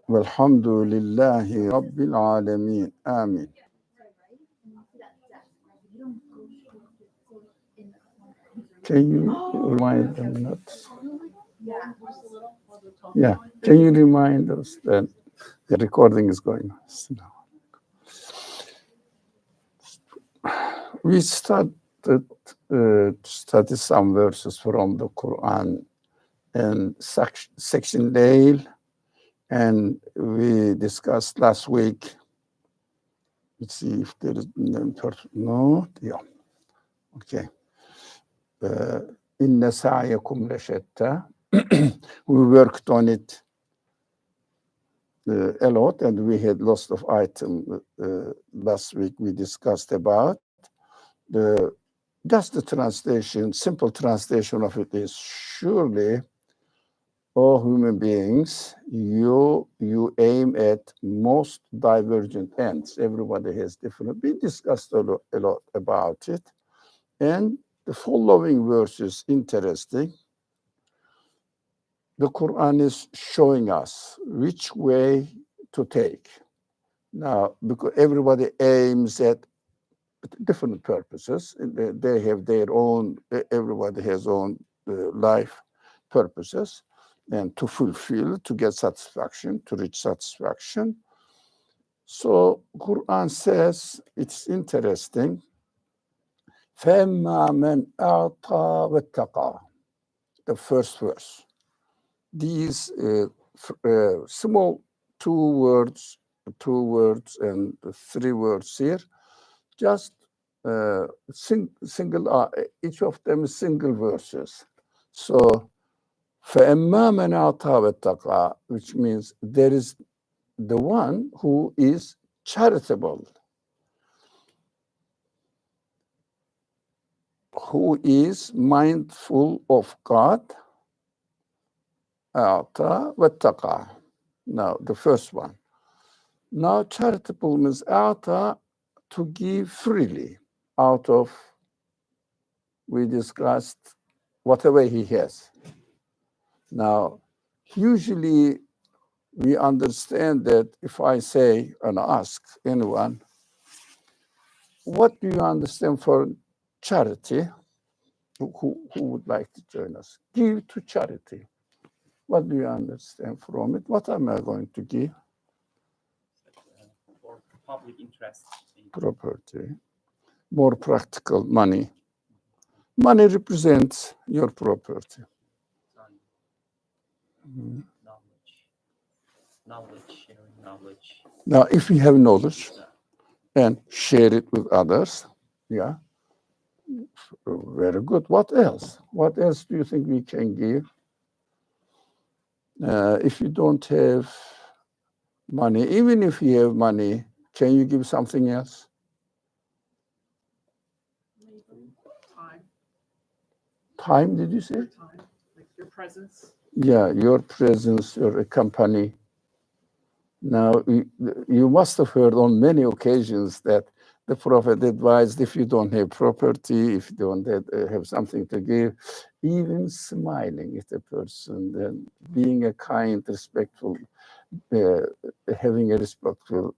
Velhamdülillahi Rabbil alemin. Amin. Can you remind them not? Yeah. Can you remind us that the recording is going on? We started to study some verses from the Qur'an and section Layl, and we discussed last week. Let's see if there is no. Yeah. Okay. Inna sa'yakum lashatta. We worked on it a lot, and we had lots of items last week. We discussed about just the translation, simple translation of it is surely, all human beings, you aim at most divergent ends. Everybody has different. We discussed a lot about it, and the following verse is interesting. The Quran is showing us which way to take. Now, because everybody aims at different purposes, they have their own, everybody has own life purposes, and to fulfill, to get satisfaction, to reach satisfaction. So Quran says, it's interesting, فَأَمَّا مَنْ أَعْطَى وَاتَّقَى. The first verse. These small two words and three words here, just single, each of them is single verses. So, فَأَمَّا مَنْ أَعْطَى وَاتَّقَى, which means there is the one who is charitable, who is mindful of God, أَعْطَى وَاتَّقَى. Now, the first one. Now, charitable means أَعْطَى, to give freely, out of, we discussed, whatever he has. Now, usually we understand that if I say and ask anyone, what do you understand for charity? Who would like to join us? Give to charity. What do you understand from it? What am I going to give? For public interest. Property. More practical, money. Money represents your property. Sharing knowledge. Now, if we have knowledge and share it with others, yeah, very good. What else? What else do you think we can give? If you don't have money, even if you have money, can you give something else? Time. Time, did you say? Your time, like your presence. Yeah, your presence, your company. Now, you must have heard on many occasions that the Prophet advised, if you don't have property, if you don't have something to give, even smiling at a person, then being a kind, respectful, having a respectful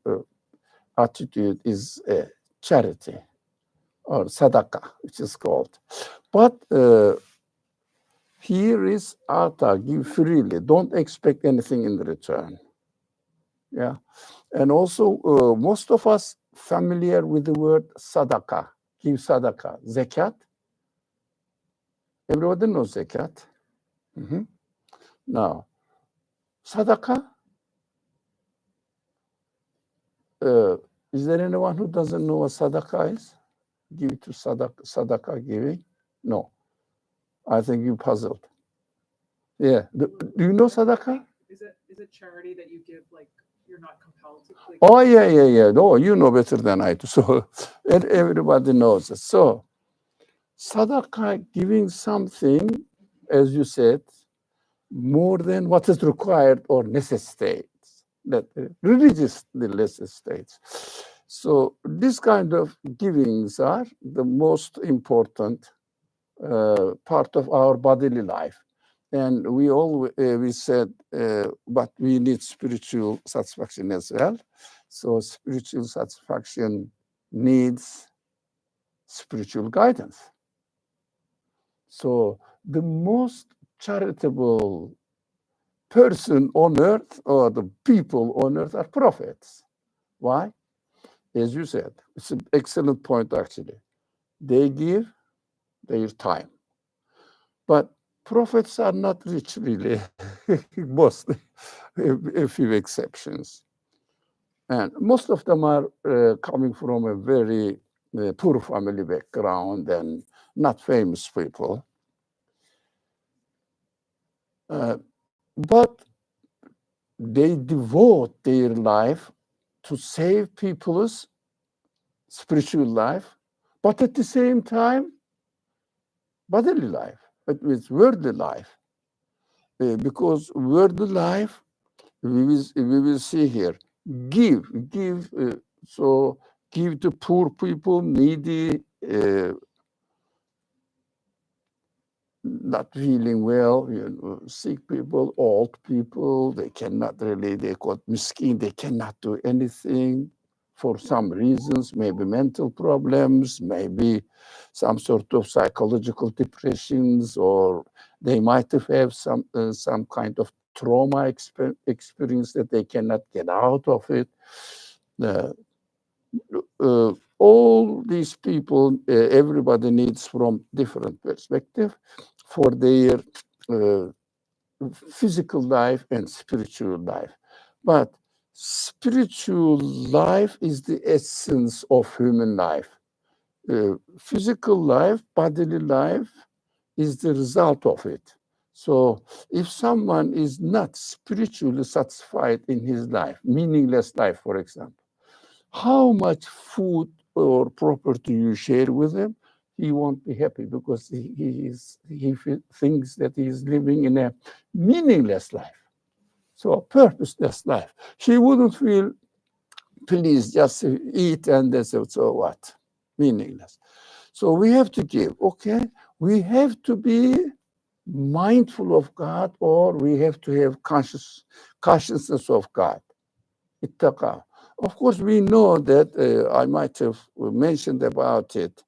attitude is charity, or sadaqah, which is called. But here is ata, give freely, don't expect anything in return. Yeah, and also most of us familiar with the word sadaqah, give sadaqah, zakat. Everybody knows zakat. Now, sadaqah, is there anyone who doesn't know what sadaqah is? Give to sadaqah giving? No. I think you're puzzled. Yeah. Do you know sadaqah? Is it charity that you give, like you're not compelled to? Like, Oh, yeah. No, you know better than I do. So everybody knows it. So sadaqah, giving something, as you said, more than what is required or necessitates, that religiously necessitates. So this kind of givings are the most important part of our bodily life. And we said, but we need spiritual satisfaction as well. So spiritual satisfaction needs spiritual guidance. So the most charitable person on earth, or the people on earth, are prophets. Why? As you said, it's an excellent point actually. They give their time. But prophets are not rich really, mostly, a few exceptions. And most of them are coming from a very poor family background and not famous people. But they devote their life to save people's spiritual life, but at the same time, bodily life, it means worldly life. Because worldly life, we will see here, give, so give to poor people, needy, not feeling well, sick people, old people, they cannot really, they got miskin, they cannot do anything for some reasons, maybe mental problems, maybe some sort of psychological depressions, or they might have some kind of trauma experience that they cannot get out of it. Uh, all these people, everybody needs from different perspective for their uh, physical life and spiritual life. But spiritual life is the essence of human life. Physical life, bodily life, is the result of it. So if someone is not spiritually satisfied in his life, meaningless life, for example, how much food or property you share with him, he won't be happy because he thinks that he is living in a meaningless life, so a purposeless life. He wouldn't feel pleased just to eat and that's it, so what? Meaningless. So we have to give, okay? We have to be mindful of God, or we have to have consciousness of God. Ittaqa. Of course, we know that I might have mentioned about it.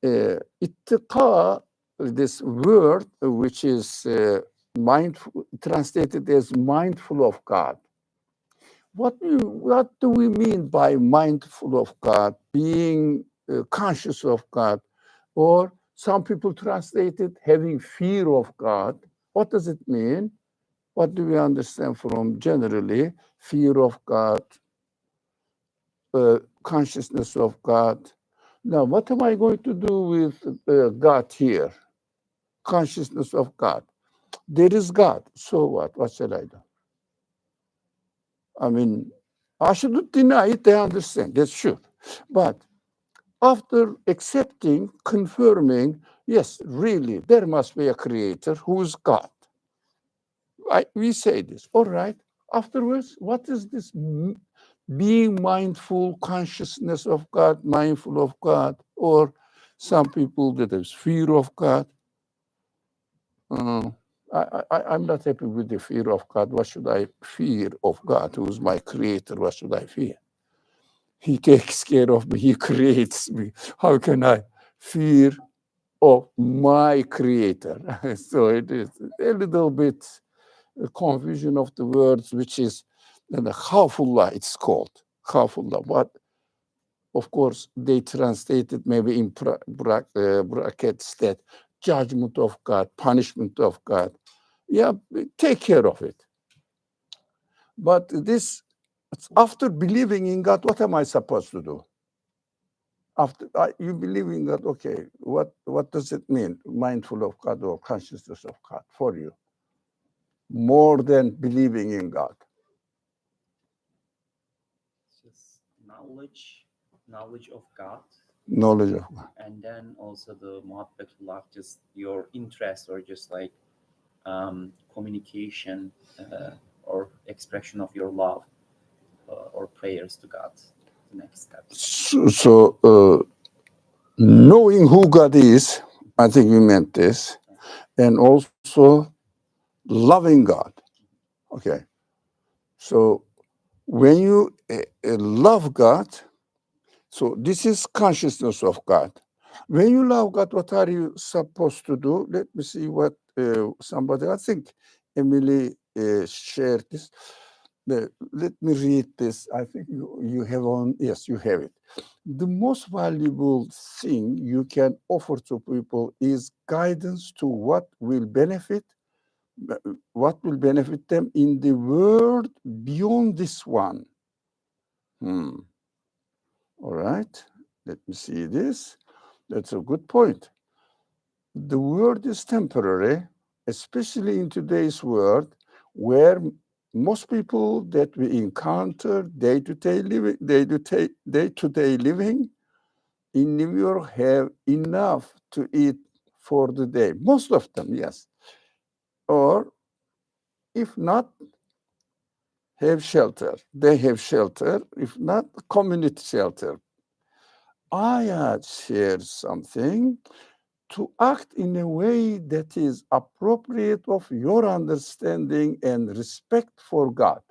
Ittaqa, this word, which is mindful, translated as mindful of God. What do we mean by mindful of God, being conscious of God? Or some people translate it having fear of God. What does it mean? What do we understand from generally fear of God, consciousness of God? Now, what am I going to do with God here? Consciousness of God. There is God. So what? What shall I do? I mean, I shouldn't deny it. I understand. That's sure. But after accepting, confirming, yes, really, there must be a creator who is God. We say this, all right. Afterwards, what is this being mindful, consciousness of God, mindful of God, or some people that is fear of God? Uh, I'm not happy with the fear of God. What should I fear of God, who is my creator? What should I fear? He takes care of me. He creates me. How can I fear of my creator? So it is a little bit a confusion of the words, which is khawfullah, it's called. Khawfullah. But of course, they translated maybe in brackets that judgment of God, punishment of God. Yeah, take care of it. But this, after believing in God, what am I supposed to do? After you believe in God, okay, what does it mean, mindful of God or consciousness of God for you? More than believing in God. Just knowledge of God, Knowledge of God. and then also the muhabbatullah, just your interest, or just like communication or expression of your love or prayers to God. The next steps. So knowing who God is, I think we meant this, and also loving God. Okay. So when you love God, so this is consciousness of God. When you love God, what are you supposed to do? Let me see what somebody, I think Emily shared this. Let me read this. I think you have on, yes, you have it. The most valuable thing you can offer to people is guidance to what will benefit them in the world beyond this one. All right, let me see this. That's a good point. The world is temporary, especially in today's world, where most people that we encounter day-to-day living in New York have enough to eat for the day. Most of them, yes. Or if not, have shelter. They have shelter, if not, community shelter. I had shared something to act in a way that is appropriate of your understanding and respect for God.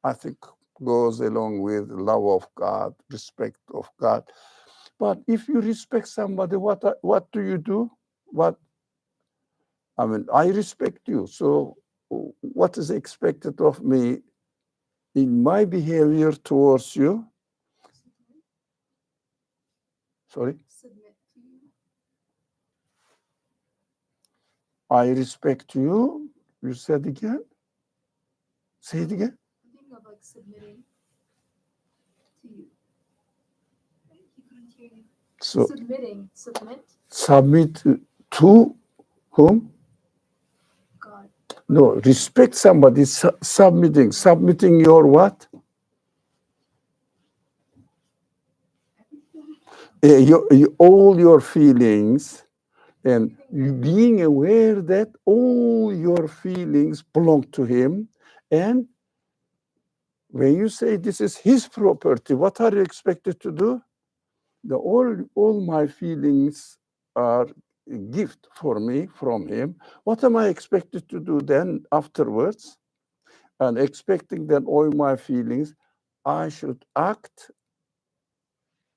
I think goes along with love of God, respect of God. But if you respect somebody, what do you do? I respect you. So what is expected of me in my behavior towards you? Sorry? Submit to you. I respect you. You said again? Say it again. I'm thinking of like submitting to you. Right? You couldn't hear you. So Submit submit to whom? God. No, respect somebody, submitting your what? All your feelings, and you being aware that all your feelings belong to him. And when you say this is his property, what are you expected to do? All my feelings are a gift for me from him. What am I expected to do then afterwards? And expecting that all my feelings, I should act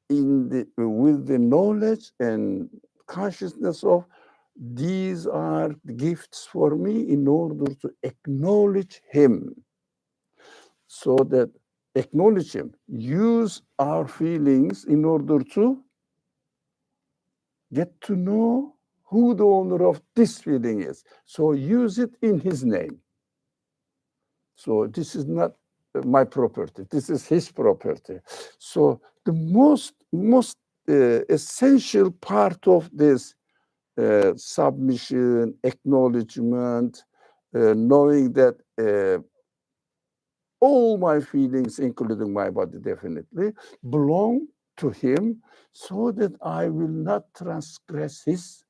with the knowledge and consciousness of these are gifts for me in order to acknowledge him. So that acknowledge him, use our feelings in order to get to know who the owner of this feeling is. So use it in his name. So this is not my property. This is his property. So the most essential part of this submission, acknowledgement, knowing that all my feelings, including my body, definitely belong to him, so that I will not transgress his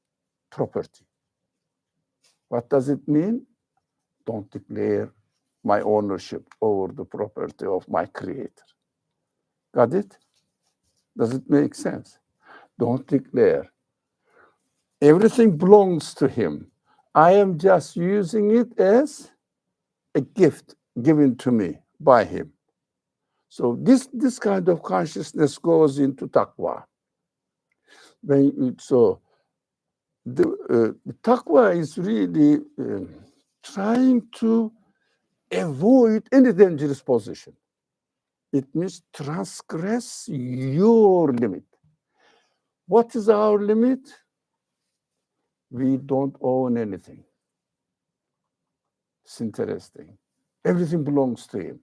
property. What does it mean? Don't declare my ownership over the property of my creator. Got it? Does it make sense? Don't declare. Everything belongs to him. I am just using it as a gift given to me by him. So this kind of consciousness goes into taqwa. The taqwa is really trying to avoid any dangerous position. It means transgress your limit. What is our limit? We don't own anything. It's interesting. Everything belongs to him.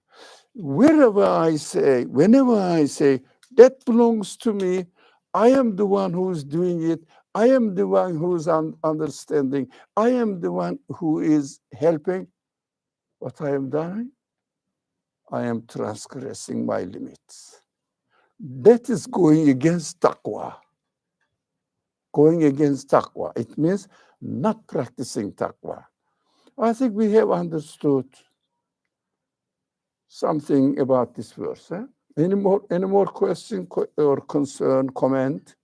Whenever I say, that belongs to me, I am the one who's doing it. I am the one who's understanding. I am the one who is helping. What I am doing? I am transgressing my limits. That is going against taqwa. Going against taqwa. It means not practicing taqwa. I think we have understood something about this verse. Any more question or concern, comment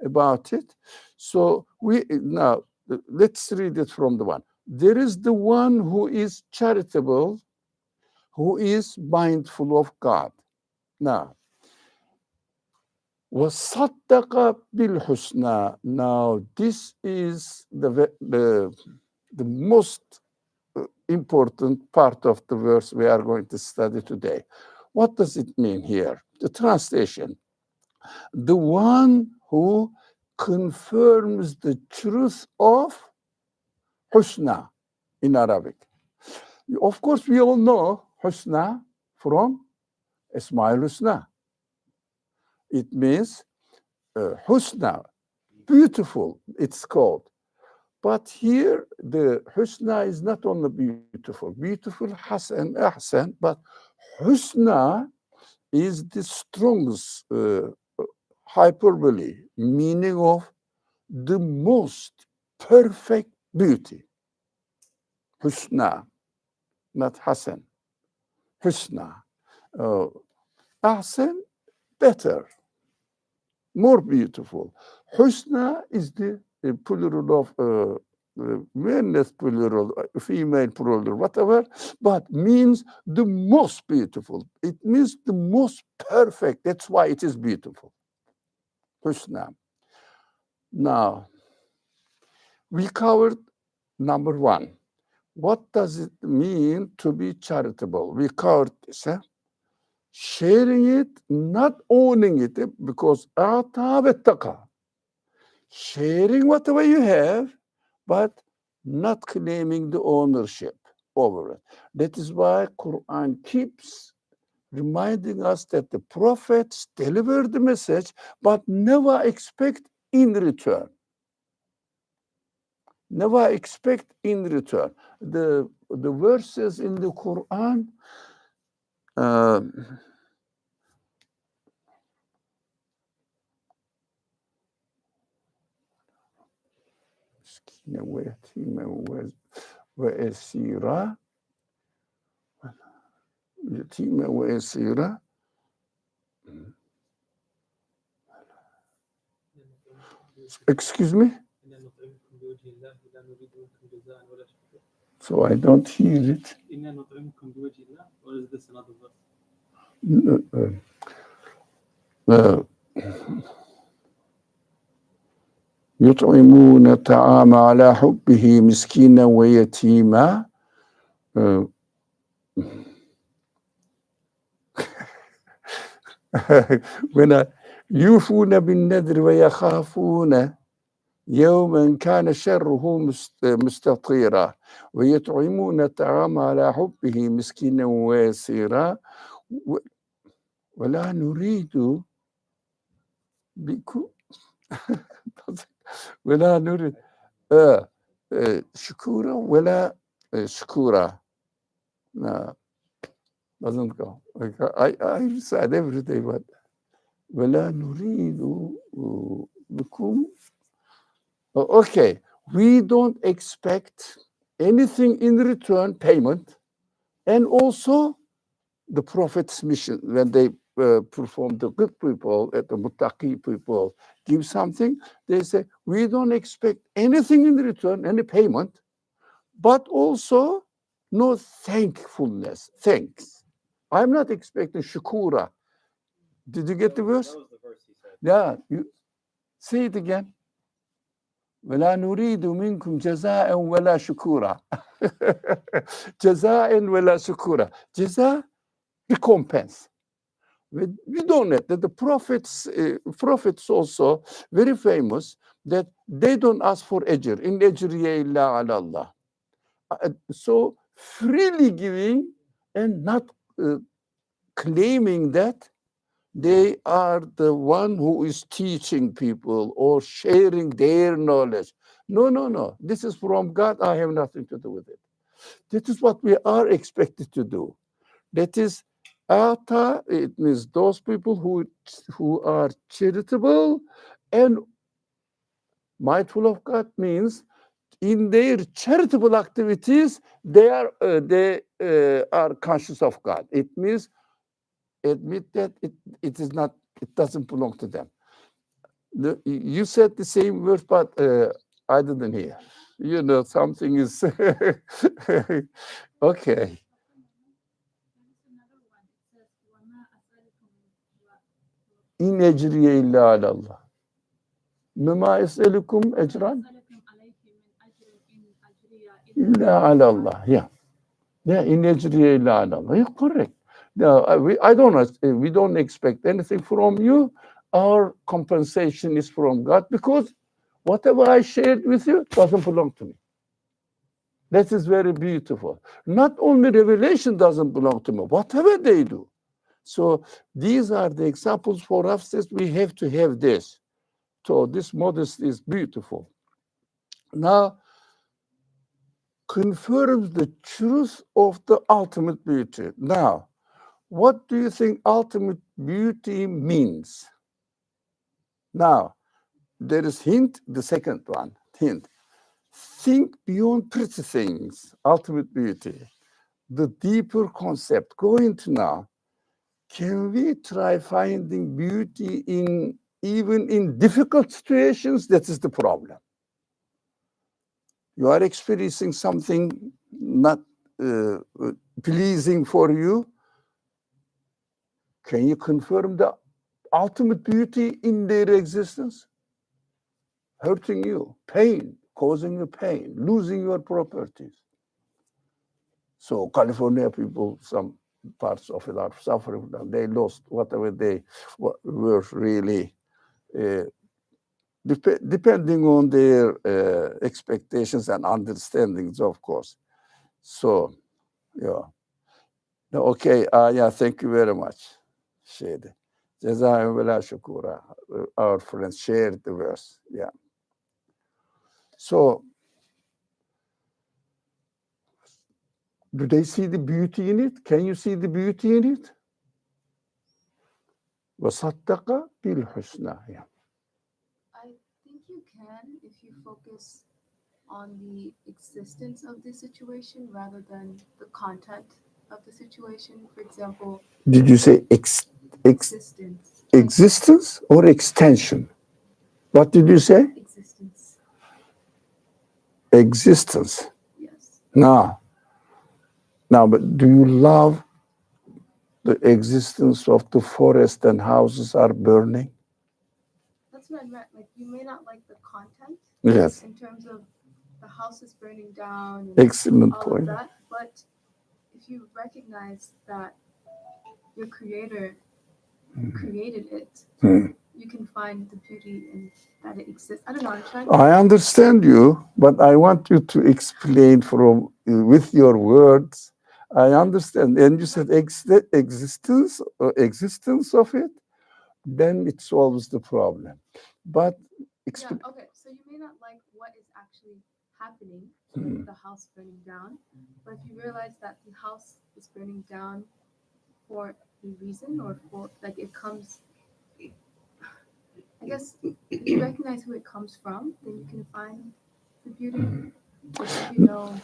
about it? So now let's read it from the one. There is the one who is charitable, who is mindful of God. Now, وَصَدَّقَ بِالْحُسْنَى. Now, this is the most important part of the verse we are going to study today. What does it mean here? The translation. The one who confirms the truth of husna in Arabic. Of course, we all know husna from Ismail Husna. It means husna, beautiful, it's called. But here, the husna is not only beautiful. Beautiful, hasan, ahsan, but husna is the strongest hyperbole, meaning of the most perfect beauty. Husna, not hasan. Husna. Ahsan, better, more beautiful. Husna is the plural of male plural, female plural, whatever, but means the most beautiful. It means the most perfect. That's why it is beautiful. Husna. Now, we covered number one. What does it mean to be charitable? We covered this. Sharing it, not owning it, because ata vettaka. Sharing whatever you have, but not claiming the ownership over it. That is why Qur'an keeps reminding us that the prophets deliver the message, but never expect in return. Never expect in return. The verses in the Quran, وأسيرة يتيمة وأسيرة. Excuse me? So I don't hear it. Or is this another verse? يطعمون الطعام على حبه مسكينا ويتيما. يوفون بالنذر ويخافون يوما كان شره مستطيرا ويطعمون الطعام على حبه مسكينا ويسيرا ولا نريد بكم ولا نريد شكورا ولا شكورا. No, doesn't go. I recite every day, but ولا نريد بكم. Okay, we don't expect anything in return, payment, and also the Prophet's mission. When they perform the good people, the muttaqi people, give something, they say, we don't expect anything in return, any payment, but also no thankfulness, thanks. I'm not expecting shukura. Did you get the verse? That was the verse he said. Yeah, you say it again. ولا نريد منكم جزاء ولا شكورا. جزاء ولا شكورا. جزاء, recompense. We don't know that the prophets also very famous that they don't ask for ajr. In ajriya illa ala Allah. So freely giving and not claiming that they are the one who is teaching people or sharing their knowledge. No. This is from God. I have nothing to do with it. This is what we are expected to do. That is, ata, it means those people who are charitable and mindful of God means in their charitable activities, they are conscious of God. It means admit that it is not, it doesn't belong to them. You said the same word, but I didn't hear. you know, something is okay. İn ecriye illa alallah. Mema es'elukum ecran illa alallah. Yeah. Yeah, in ecriye illa alallah. Yeah, correct. No, we don't expect anything from you. Our compensation is from God because whatever I shared with you doesn't belong to me. That is very beautiful. Not only revelation doesn't belong to me, whatever they do. So these are the examples for us that we have to have this. So this modesty is beautiful. Now, confirms the truth of the ultimate beauty. Now, what do you think ultimate beauty means? Now, there is hint, the second one, hint. Think beyond pretty things, ultimate beauty. The deeper concept, go into now. Can we try finding beauty in even in difficult situations? That is the problem. You are experiencing something not pleasing for you. Can you confirm the ultimate beauty in their existence? Hurting you, pain, causing you pain, losing your properties. So California people, some parts of it are suffering. They lost whatever they were really, depending on their expectations and understandings, of course. So, yeah. Okay, yeah, thank you very much. Shade. Our friends shared the verse. Yeah. So, do they see the beauty in it? Can you see the beauty in it? وَصَدَّقَ بِالْحُسْنَى. Yeah. I think you can if you focus on the existence of the situation rather than the content of the situation. For example, Did you say existence. existence or extension? What did you say? Existence. Existence. Yes. Now, but do you love the existence of the forest and houses are burning? That's what I meant. Like, you may not like the content Yes. in terms of the house is burning down and Excellent all point. of that, but if you recognize that your creator created it, you can find the beauty in that it exists. I don't know. I'm trying. I understand you, but I want you to explain from with your words. I understand, and you said existence of it. Then it solves the problem. But Yeah, okay, so you may not like what is actually happening with the house burning down, but if you realize that the house is burning down for a reason or for like it comes, I guess if you recognize who it comes from, then you can find the beauty. Just if you know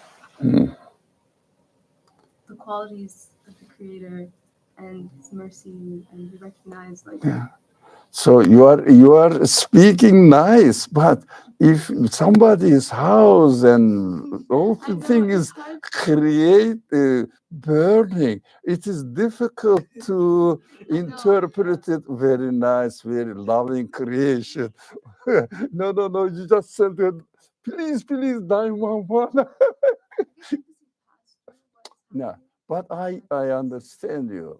the qualities of the creator and his mercy and you recognize like so you are speaking nice, but if somebody's house and all the thing is create burning, it is difficult to interpret it. Very nice, very loving creation. No, you just said that. Please, 911. No, but I understand you.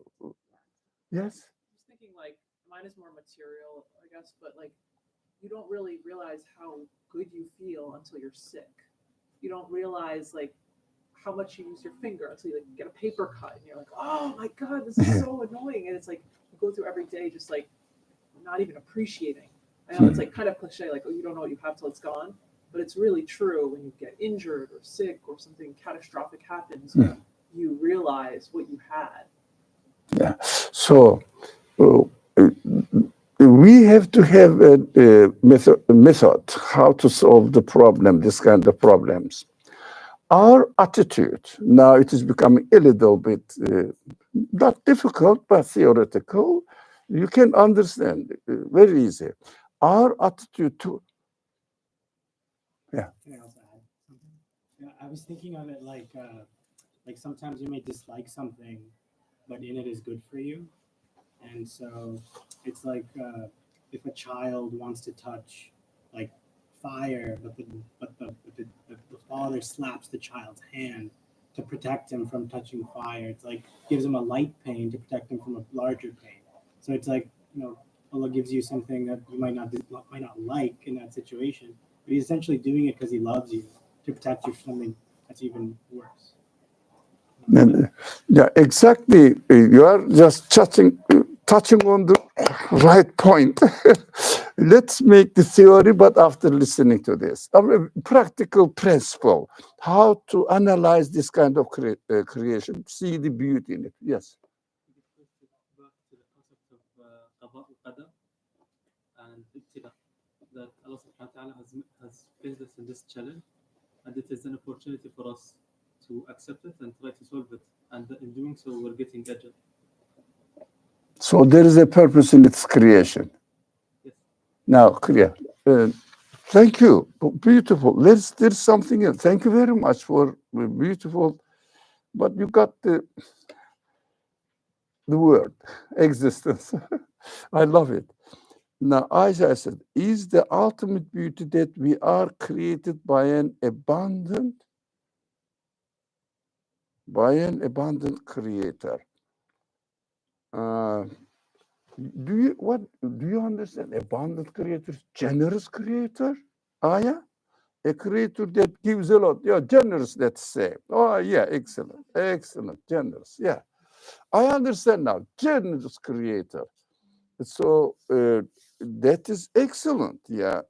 Yes. I was thinking like mine is more material, I guess, but like you don't really realize how good you feel until you're sick. You don't realize like how much you use your finger until you like get a paper cut and you're like, oh my God, this is so annoying. And it's like you go through every day just like not even appreciating. I know it's like kind of cliche, like, oh, you don't know what you have till it's gone. But it's really true when you get injured or sick or something catastrophic happens, you realize what you had. Yeah. So we have to have a method how to solve the problem, this kind of problems. Our attitude, now it is becoming a little bit not difficult, but theoretical. You can understand very easy. Our attitude to, Can I also add I was thinking of it like sometimes you may dislike something, but in it is good for you. And so it's like if a child wants to touch like fire, but the father slaps the child's hand to protect him from touching fire. It's like gives him a light pain to protect him from a larger pain. So it's like, you know, Allah gives you something that you might not like in that situation, but He's essentially doing it because He loves you to protect you from something that's even worse. Yeah, exactly. You are just touching on the right point. Let's make the theory, but after listening to this, a practical principle, how to analyze this kind of creation, see the beauty in it. Yes. Back to the concept of qada al-qadar and ibtila, that Allah subhanahu wa ta'ala has placed us in this challenge, and it is an opportunity for us to accept it and try to solve it. And in doing so, we're getting ajr. So there is a purpose in its creation. Yes. Now, clear. Thank you. Beautiful. There's something else. Thank you very much for beautiful. But you got the word existence. I love it. Now, Aisha said, is the ultimate beauty that we are created by an abundant creator. Do you understand? Abundant creator, generous creator? Yeah, a creator that gives a lot. Yeah, generous, let's say. Oh, yeah, excellent, generous. Yeah, I understand now. Generous creator. So that is excellent. Yeah.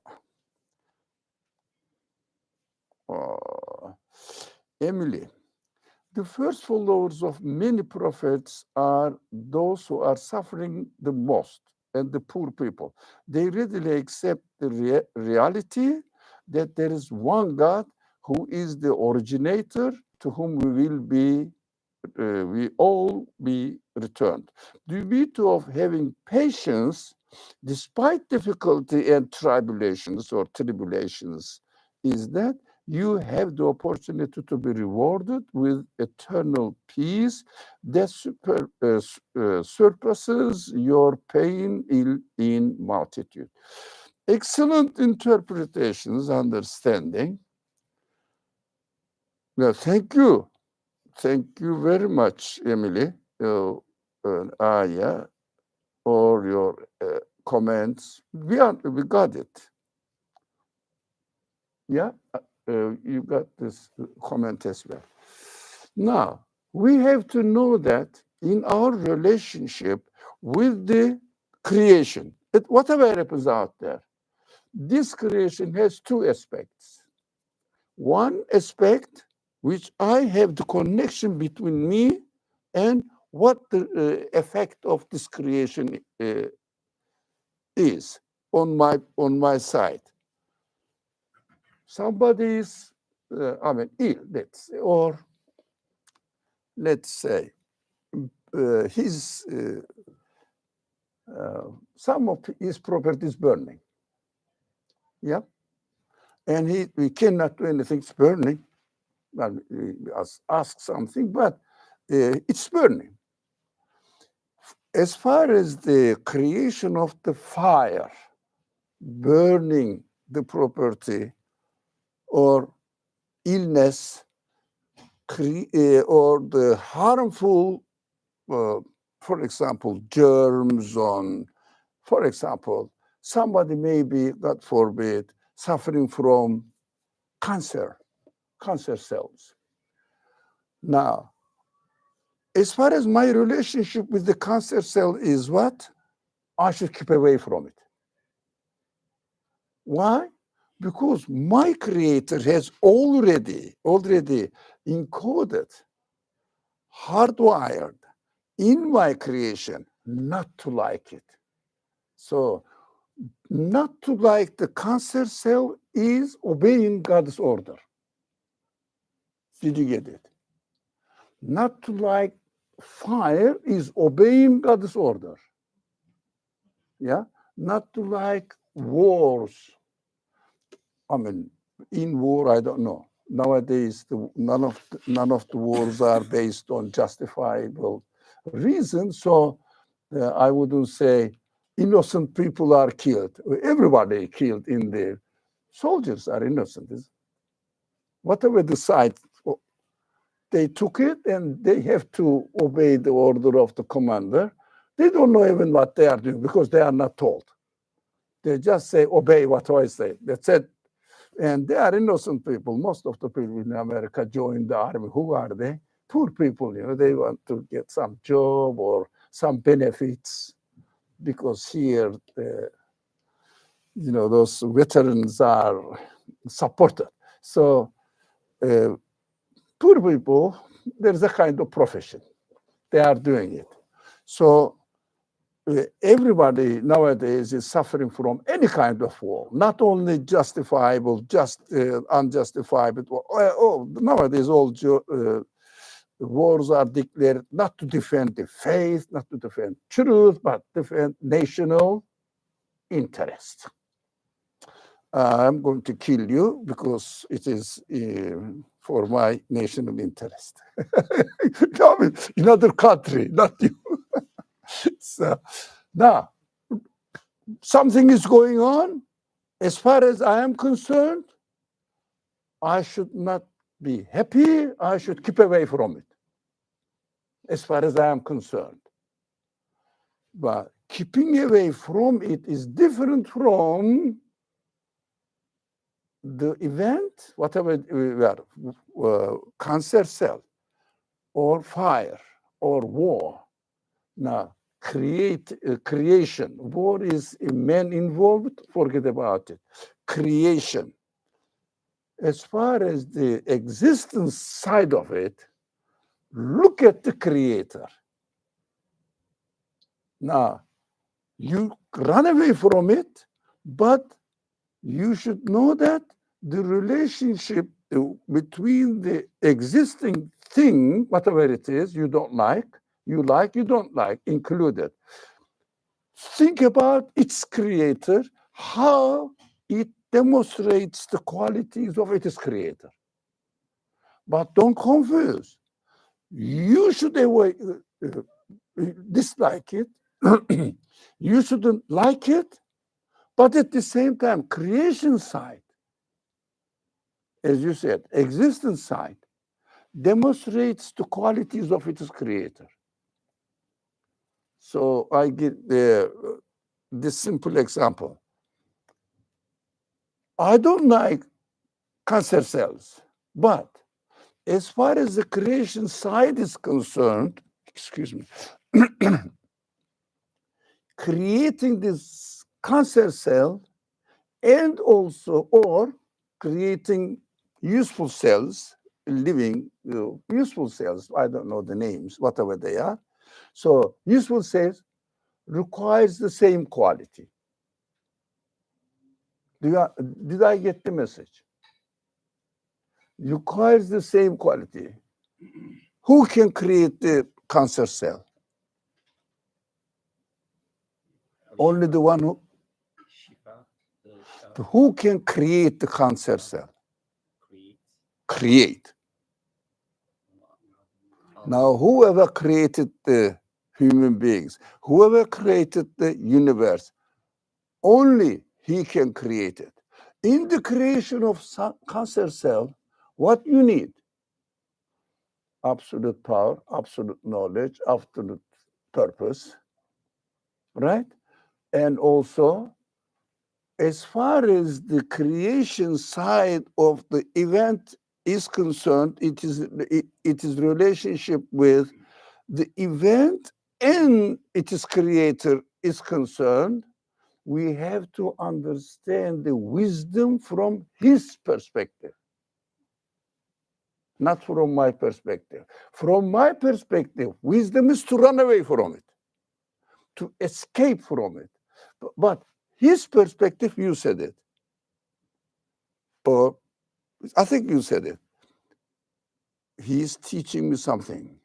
Emily, the first followers of many prophets are those who are suffering the most and the poor people. They readily accept the reality that there is one God who is the originator, to whom we all be returned. The beauty of having patience despite difficulty and tribulations is that you have the opportunity to be rewarded with eternal peace that surpasses your pain in multitude. Excellent interpretations, understanding. Well, thank you. Thank you very much, Emily, Aya, for your comments. We got it. Yeah, you got this comment as well. Now, we have to know that in our relationship with the creation, whatever happens out there, this creation has two aspects. One aspect, which I have the connection between me and what the effect of this creation is on my side. Somebody is, ill, let's say, some of his property is burning. Yeah, and we cannot do anything. It's burning. Well, we ask something, but it's burning. As far as the creation of the fire, burning the property, or illness, or the harmful, for example, germs for example, somebody may be, God forbid, suffering from cancer cells. Now, as far as my relationship with the cancer cell is what? I should keep away from it. Why? Because my creator has already encoded, hardwired in my creation not to like it. So not to like the cancer cell is obeying God's order. Did you get it? Not to like fire is obeying God's order. Yeah? Not to like wars. In war, I don't know. nowadays none of the wars are based on justifiable reasons. So I wouldn't say innocent people are killed. Everybody killed in there. Soldiers are innocent. Whatever the side, they took it and they have to obey the order of the commander. They don't know even what they are doing because they are not told. They just say, obey what I say. That's it. And they are innocent people. Most of the people in America join the army. Who are they? Poor people, they want to get some job or some benefits because here, those veterans are supported. So poor people, there's a kind of profession. They are doing it. So everybody nowadays is suffering from any kind of war, not only justifiable, unjustifiable. Nowadays all wars are declared not to defend the faith, not to defend truth, but defend national interest. I'm going to kill you because it is for my national interest. In other country, not you. So now, something is going on. As far as I am concerned, I should not be happy. I should keep away from it. As far as I am concerned. But keeping away from it is different from the event, whatever cancer cell or fire or war. Now, creation. War is a man involved, forget about it. Creation. As far as the existence side of it, look at the creator. Now, you run away from it, but you should know that the relationship between the existing thing, whatever it is, you don't like, you don't like, included. Think about its creator, how it demonstrates the qualities of its creator. But don't confuse. You should dislike it. You shouldn't like it, but at the same time, creation side, as you said, existence side, demonstrates the qualities of its creator. So I give this simple example. I don't like cancer cells, but as far as the creation side is concerned, excuse me, creating this cancer cell and also, or creating useful cells, living useful cells, I don't know the names, whatever they are. So useful cells requires the same quality. Did I get the message? Requires the same quality. Who can create the cancer cell? Only the one who. Who can create the cancer cell? Create. Now, whoever created the human beings, whoever created the universe, only he can create it. In the creation of cancer cell, what you need? Absolute power, absolute knowledge, absolute purpose, right? And also, as far as the creation side of the event is concerned, it is relationship with the event and its creator is concerned. We have to understand the wisdom from his perspective, not from my perspective. From my perspective, wisdom is to run away from it, to escape from it. But his perspective, you said it. Or I think you said it. He's teaching me something.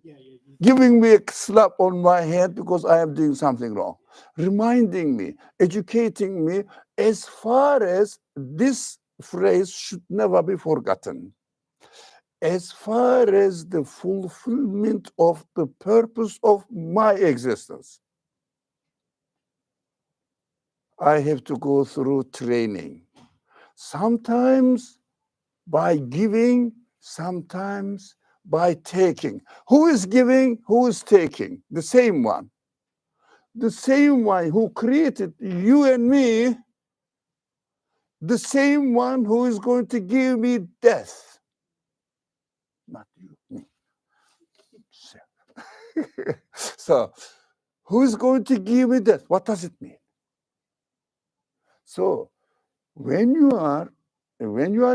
Yeah. Giving me a slap on my head because I am doing something wrong. Reminding me, educating me as far as this phrase should never be forgotten. As far as the fulfillment of the purpose of my existence, I have to go through training. Sometimes by giving, sometimes by taking. Who is giving? Who is taking? The same one. The same one who created you and me, the same one who is going to give me death. Not you, me. So, who is going to give me death? What does it mean? So, when you are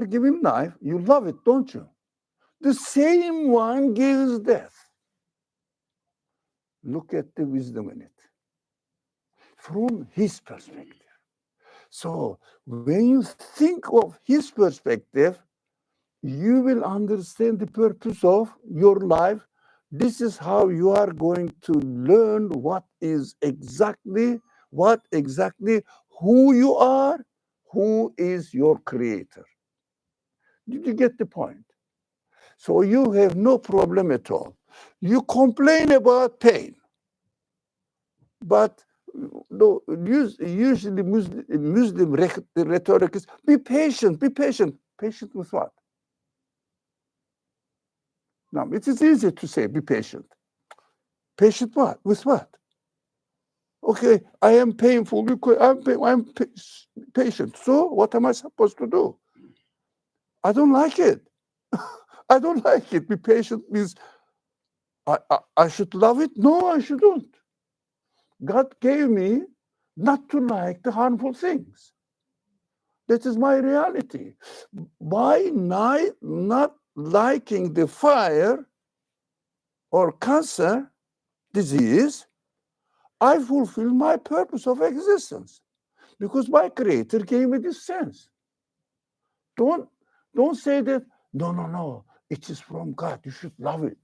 giving life, you love it, don't you? The same one gives death. Look at the wisdom in it from his perspective. So when you think of his perspective, you will understand the purpose of your life. This is how you are going to learn what exactly who you are, who is your creator. Did you get the point? So you have no problem at all. You complain about pain, but no, usually Muslim rhetoric is be patient, be patient. Patient with what? Now, it is easy to say be patient. Patient what? With what? Okay, I am painful because I'm patient. So what am I supposed to do? I don't like it. I don't like it. Be patient means I should love it? No, I shouldn't. God gave me not to like the harmful things. That is my reality. By not liking the fire or cancer disease, I fulfill my purpose of existence because my creator gave me this sense. Don't say that, no, it is from God. You should love it.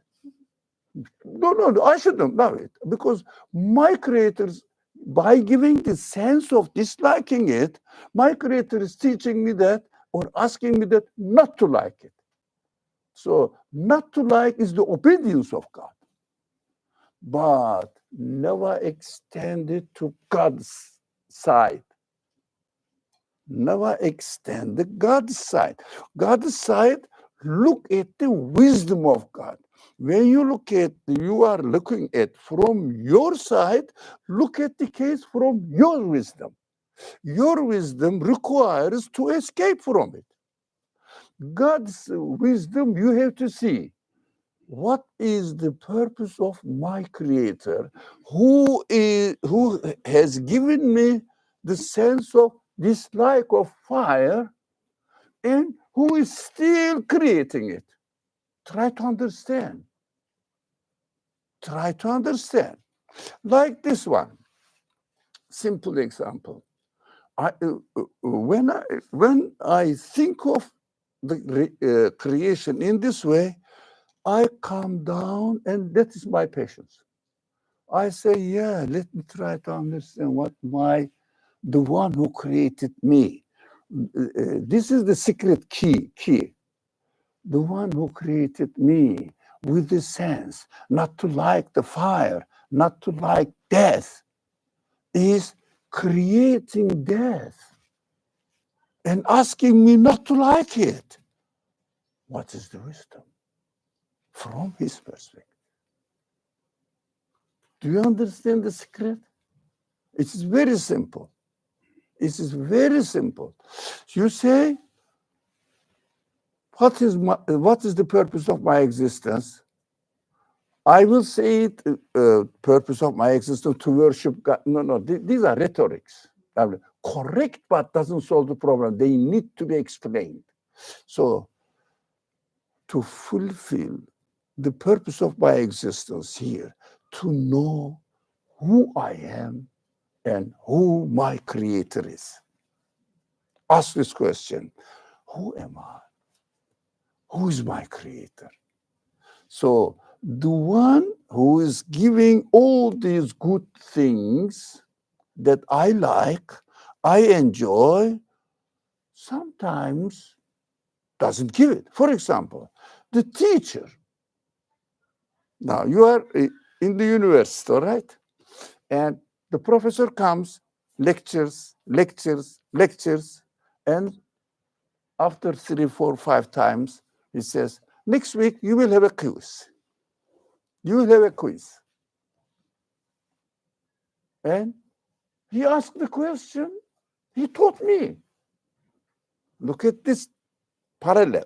No, I shouldn't love it because my creators, by giving the sense of disliking it, my creator is teaching me that or asking me that not to like it. So not to like is the obedience of God, but never extend it to God's side. Never extend the God's side. God's side, look at the wisdom of God. When you are looking at from your side, look at the case from your wisdom. Your wisdom requires to escape from it. God's wisdom, you have to see what is the purpose of my creator, who has given me the sense of dislike of fire, and who is still creating it. Try to understand. Try to understand. Like this one, simple example. When I think of the creation in this way, I calm down, and that is my patience. I say, yeah, let me try to understand what the one who created me. This is the secret key. The one who created me with the sense not to like the fire, not to like death, is creating death and asking me not to like it. What is the wisdom? From his perspective. Do you understand the secret? It is very simple. It is very simple. You say, what is the purpose of my existence? I will say it, purpose of my existence to worship God. No, these are rhetorics. Correct, but doesn't solve the problem. They need to be explained. So, to fulfill the purpose of my existence here, to know who I am and who my creator is. Ask this question, who am I? Who is my creator? So the one who is giving all these good things that I like, I enjoy, sometimes doesn't give it. For example, the teacher. Now you are in the university, all right? And the professor comes, lectures, and after 3, 4, 5 times, he says, next week you will have a quiz. You will have a quiz. And he asked the question, he taught me. Look at this parallel.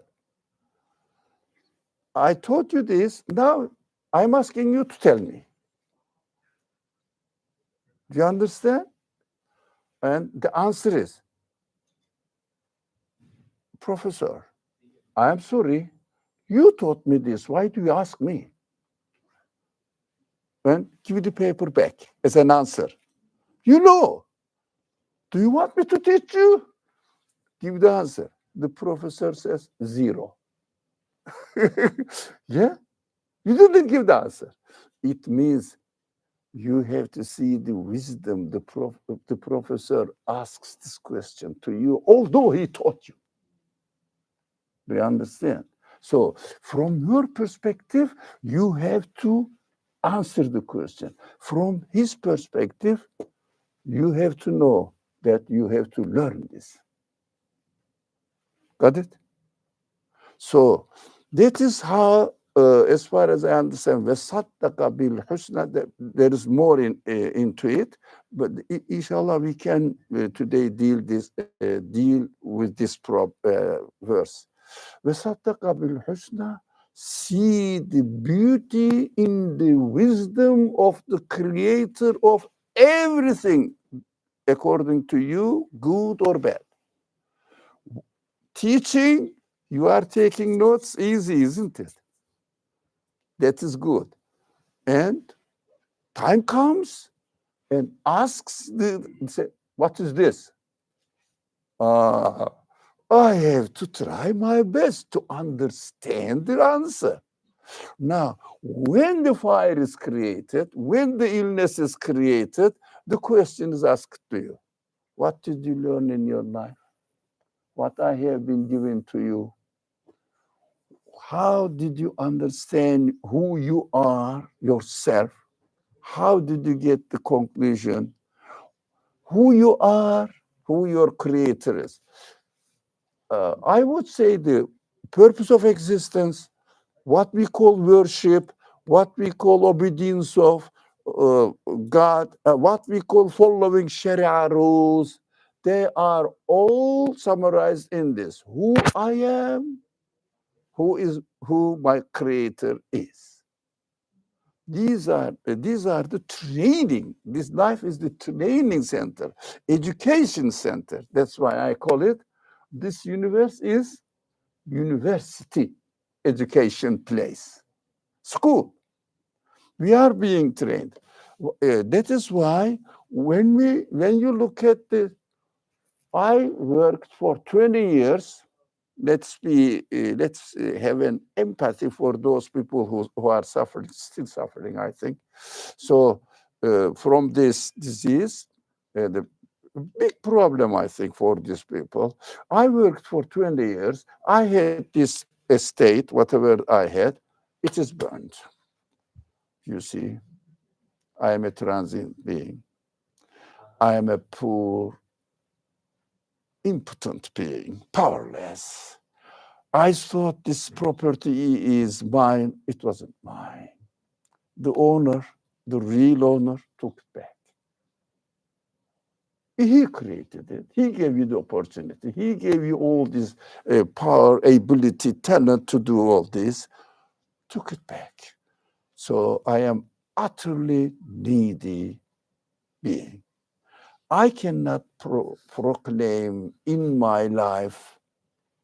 I taught you this, now I'm asking you to tell me. Do you understand? And the answer is, Professor, I am sorry, you taught me this. Why do you ask me? And give the paper back as an answer. You know. Do you want me to teach you? Give the answer. The professor says 0. Yeah? You didn't give the answer. It means you have to see the wisdom the professor asks this question to you, although he taught you. Do you understand? So from your perspective, you have to answer the question. From his perspective, you have to know that you have to learn this. Got it? So that is how, as far as I understand, وَصَدَّقَ بِالْحُسْنَى, there is more into it, but inshallah we can today deal with this verse. وَصَدَّقَ بِالْحُسْنَى, see the beauty in the wisdom of the creator of everything, according to you, good or bad. Teaching, you are taking notes, easy, isn't it? That is good. And time comes and asks, say, what is this? I have to try my best to understand the answer. Now, when the fire is created, when the illness is created, the question is asked to you. What did you learn in your life? What I have been given to you? How did you understand who you are yourself? How did you get the conclusion? Who you are, who your creator is. I would say the purpose of existence, what we call worship, what we call obedience of God, what we call following Sharia rules, they are all summarized in this. Who I am, who my creator is. These are the training. This life is the training center, education center. That's why I call it, this universe is university, education place, school. We are being trained. That is why when you look at I worked for 20 years. Let's have an empathy for those people who are suffering, still suffering, I think. So from this disease, the big problem, I think, for these people, I worked for 20 years. I had this estate, whatever I had, it is burned. You see, I am a transient being. I am a poor, impotent being, powerless. I thought this property is mine. It wasn't mine. The owner, the real owner, took it back. He created it. He gave you the opportunity. He gave you all this power, ability, talent to do all this. Took it back. So I am utterly needy being. I cannot proclaim in my life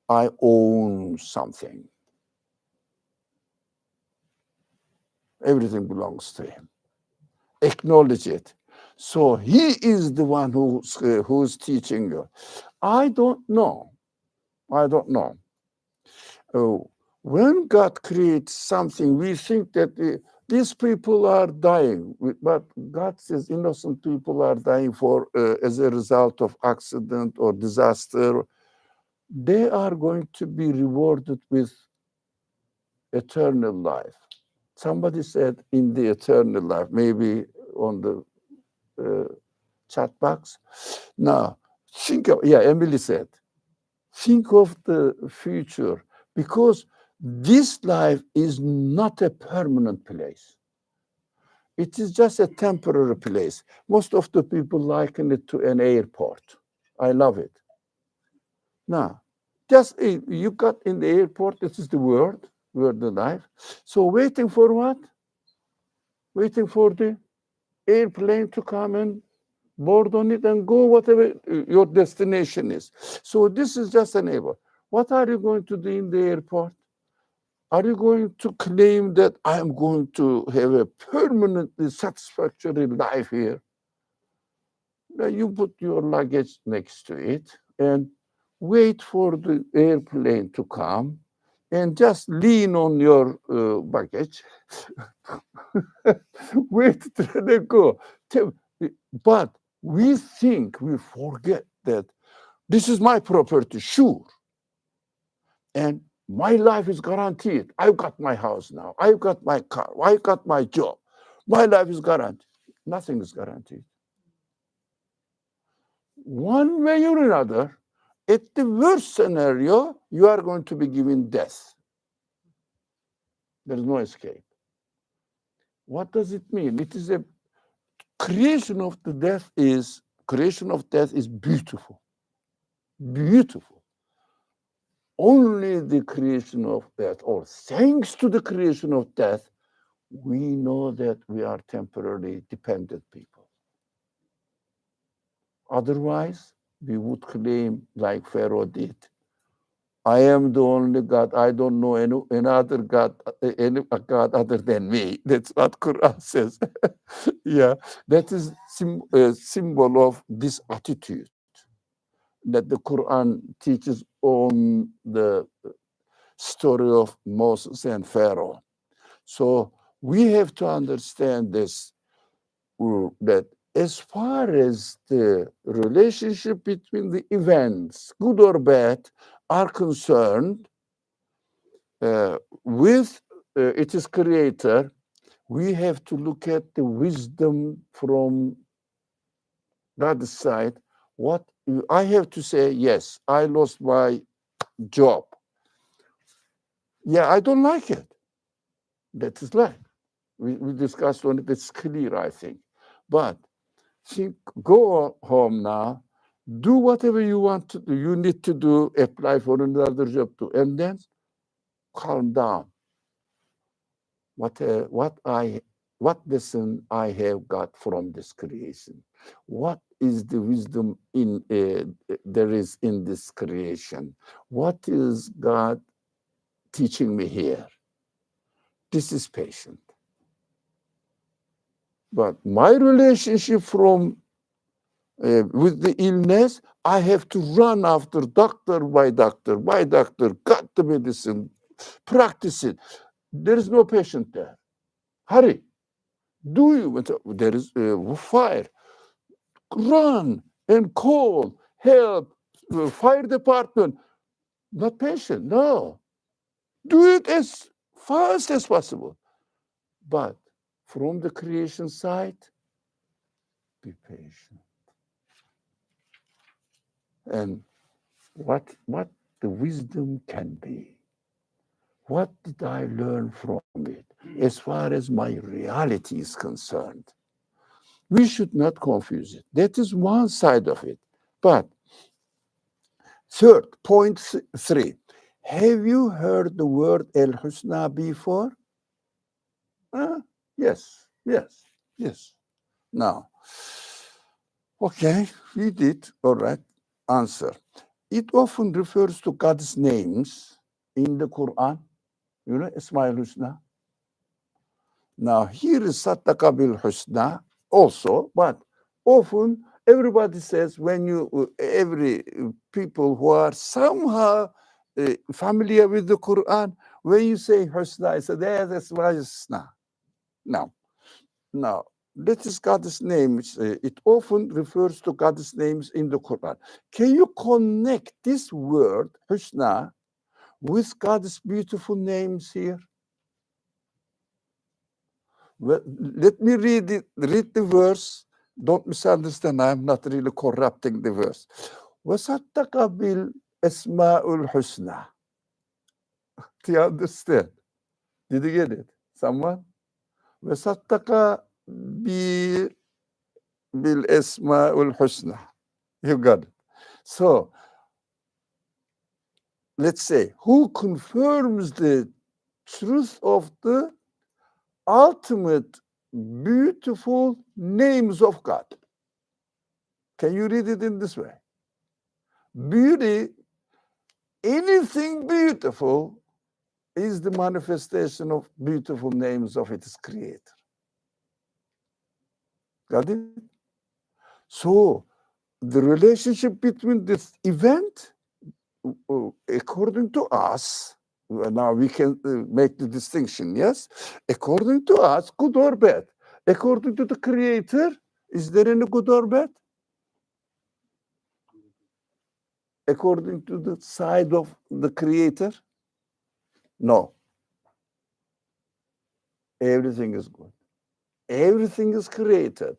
I own something. Everything belongs to him. Acknowledge it. So he is the one who's teaching you. I don't know. When God creates something, we think that these people are dying, but God says innocent people are dying as a result of accident or disaster. they are going to be rewarded with eternal life. Somebody said in the eternal life, maybe on the chat box. Now, think of, yeah, Emily said, think of the future, because this life is not a permanent place. It is just a temporary place. Most of the people liken it to an airport. I love it. Now, just you got in the airport, this is the world of life. So waiting for what? Waiting for the airplane to come and board on it and go whatever your destination is. So this is just an airport. What are you going to do in the airport? Are you going to claim that I'm going to have a permanently satisfactory life here? Now you put your luggage next to it and wait for the airplane to come and just lean on your baggage. Wait till they go. But we think, we forget that this is my property, sure. And my life is guaranteed. I've got my house now. I've got my car. I've got my job. My life is guaranteed. Nothing is guaranteed. One way or another, at the worst scenario, you are going to be given death. There is no escape. What does it mean? It is a creation of death is beautiful. Beautiful. Only the creation of death, or thanks to the creation of death, we know that we are temporarily dependent people. Otherwise, we would claim, like Pharaoh did, I am the only God. I don't know any other God, any God other than me. That's what Qur'an says. Yeah, that is a symbol of this attitude that the Quran teaches on the story of Moses and Pharaoh. So we have to understand this, that as far as the relationship between the events, good or bad, are concerned, with its creator, we have to look at the wisdom from that side. What I have to say, yes, I lost my job. Yeah, I don't like it. That is life. We discussed on it, it's clear, I think. But go home now, do whatever you want to do, you need to do, apply for another job too, and then calm down. What lesson I have got from this creation? What is the wisdom there is in this creation? What is God teaching me here? This is patient. But my relationship with the illness, I have to run after doctor, got the medicine, practice it. There is no patient there. Hurry. Do you? There is fire. Run and call, help, fire department. Not patient, no. Do it as fast as possible. But from the creation side, be patient. And what the wisdom can be. What did I learn from it as far as my reality is concerned? We should not confuse it. That is one side of it. But third, point 3. Have you heard the word al-husna before? Yes. Now, okay, we did. All right. Answer. It often refers to God's names in the Quran. You know, Ismail Husna. Now, here is Sattaka bil Husna also, but often everybody says every people who are somehow familiar with the Quran, when you say Husna, I say, that's Ismail Husna. Now, that is God's names. It often refers to God's names in the Quran. Can you connect this word, Husna, with God's beautiful names here? Well, let me read the verse. Don't misunderstand. I'm not really corrupting the verse. وَصَدَّقَ بِالْأَسْمَاءُ الْحُسْنَى. Do you understand? Did you get it? Someone? وَصَدَّقَ بِالْأَسْمَاءُ الْحُسْنَى. You got it. So, let's say, who confirms the truth of the ultimate beautiful names of God? Can you read it in this way? Beauty, anything beautiful is the manifestation of beautiful names of its creator. Got it? So, the relationship between this event, according to us, now we can make the distinction, yes? According to us, good or bad. According to the creator, is there any good or bad? According to the side of the creator? No. Everything is good. Everything is created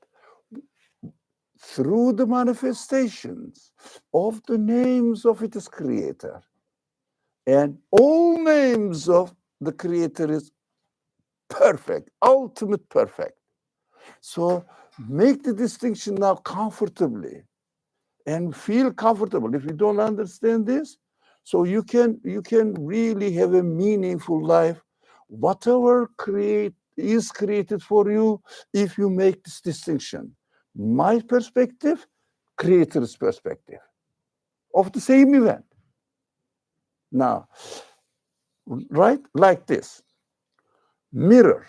through the manifestations of the names of its creator. And all names of the creator is perfect, ultimate perfect. So make the distinction now comfortably and feel comfortable. If you don't understand this, so you can really have a meaningful life. Whatever is created for you, if you make this distinction. My perspective, creator's perspective of the same event. Now, right, like this. Mirror.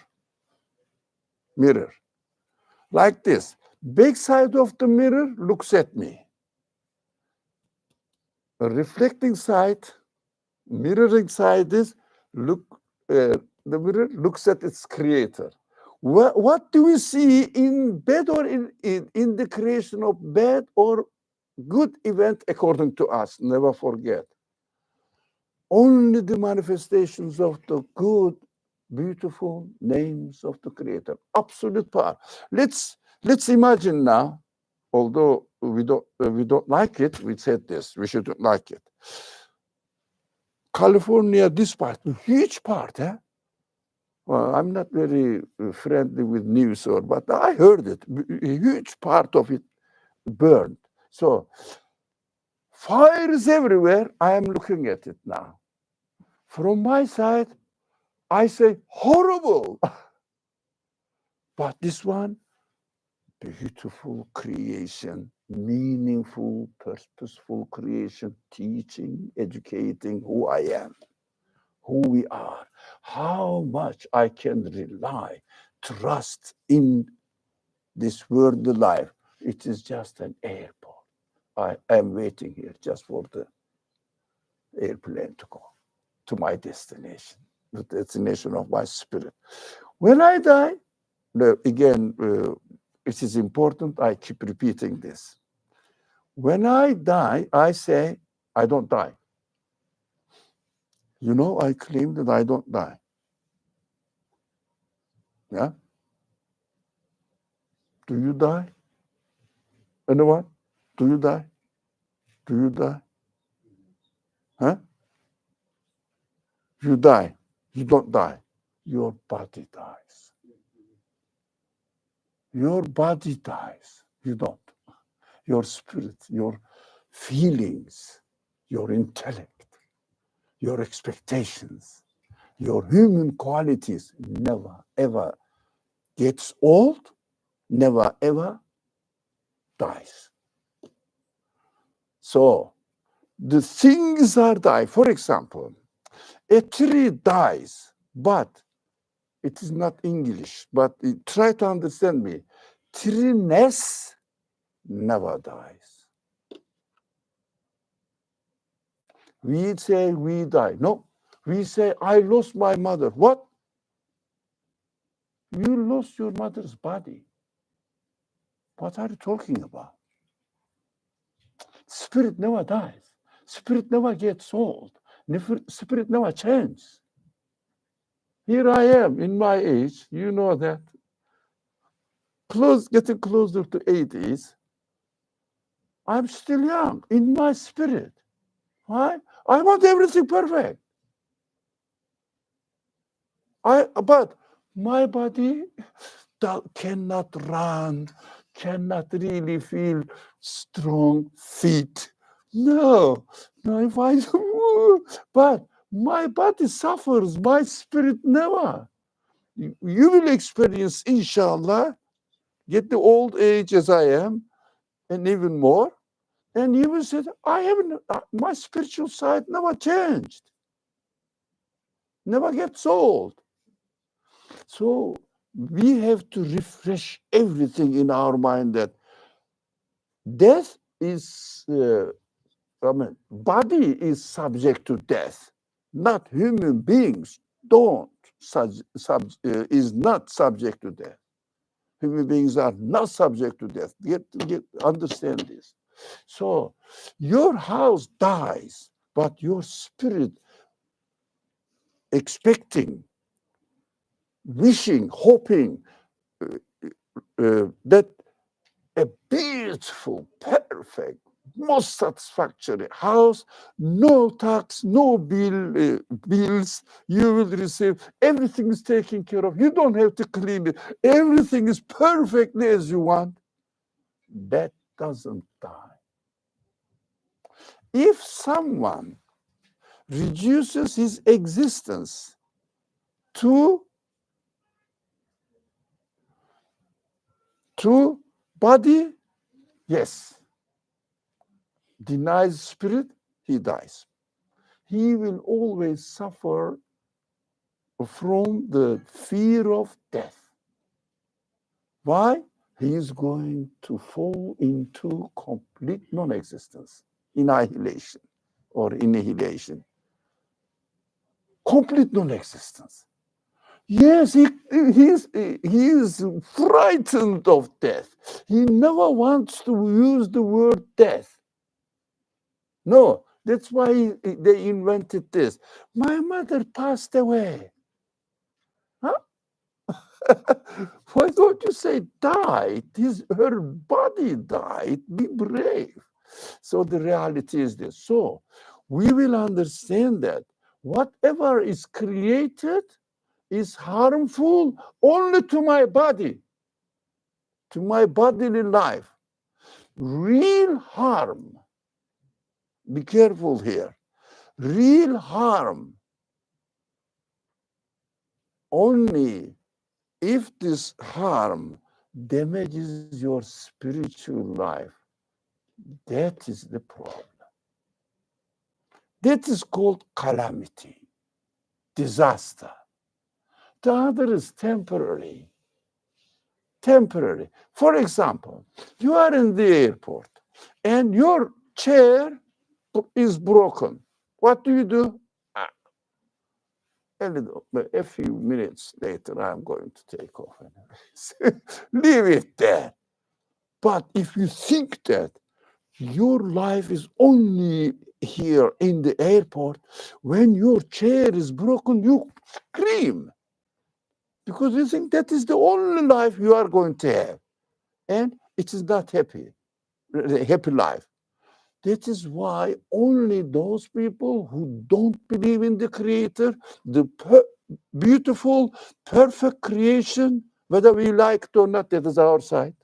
Like this. Back side of the mirror looks at me. A reflecting side, mirroring side is the mirror looks at its creator. What do we see in bad or in the creation of bad or good event according to us? Never forget. Only the manifestations of the good, beautiful names of the creator. Absolute power. Let's imagine now, although we don't like it, we said this, we shouldn't like it. California, this part, huge part, eh? Well, I'm not very friendly with news, but I heard it. A huge part of it burned. So fires everywhere. I am looking at it now. From my side, I say horrible. But this one, beautiful creation, meaningful, purposeful creation, teaching, educating who I am, who we are, how much I can rely, trust in this worldly life. It is just an airport. I am waiting here just for the airplane to go to my destination, the destination of my spirit. When I die, again, it is important, I keep repeating this. When I die, I say, I don't die. You know, I claim that I don't die. Yeah? Do you die? Anyone? Do you die? Do you die? Huh? You die. You don't die. Your body dies. Your body dies. You don't. Your spirit, your feelings, your intellect, your expectations, your human qualities never, ever gets old, never, ever dies. So the things are die. For example, a tree dies, but it is not English, but try to understand me. Treeness never dies. We say we die. No, we say I lost my mother. What? You lost your mother's body. What are you talking about? Spirit never dies. Spirit never gets old. Spirit never changes. Here I am in my age, you know that. Getting closer to 80s. I'm still young in my spirit. Why? I want everything perfect. But my body cannot run, cannot really feel strong, fit. No, if I do, but my body suffers, my spirit never. You will experience, inshallah, get the old age as I am, and even more, and you will say, my spiritual side never changed, never gets old. So we have to refresh everything in our mind that death is, body is subject to death, not human beings is not subject to death. Human beings are not subject to death. Understand this. So your house dies, but your spirit expecting, wishing, hoping that a beautiful, perfect, most satisfactory house, no tax, no bills you will receive. Everything is taken care of. You don't have to clean it. Everything is perfectly as you want. That doesn't die. If someone reduces his existence to body, yes. Denies spirit, he dies. He will always suffer from the fear of death. Why? He is going to fall into complete non-existence, annihilation or annihilation. Complete non-existence. Yes, he is frightened of death. He never wants to use the word death. No, that's why they invented this. My mother passed away. Huh? Why don't you say died? Her body died. Be brave. So the reality is this. So we will understand that whatever is created is harmful only to my body, to my bodily life. Real harm, be careful here, real harm only if this harm damages your spiritual life. That is the problem. That is called calamity, disaster. The other is temporary. Temporary. For example, you are in the airport and your chair is broken. What do? A few minutes later, I'm going to take off. Leave it there. But if you think that your life is only here in the airport, when your chair is broken, you scream. Because you think that is the only life you are going to have. And it is not a happy life. That is why only those people who don't believe in the Creator, the beautiful, perfect creation, whether we like it or not, that is our side.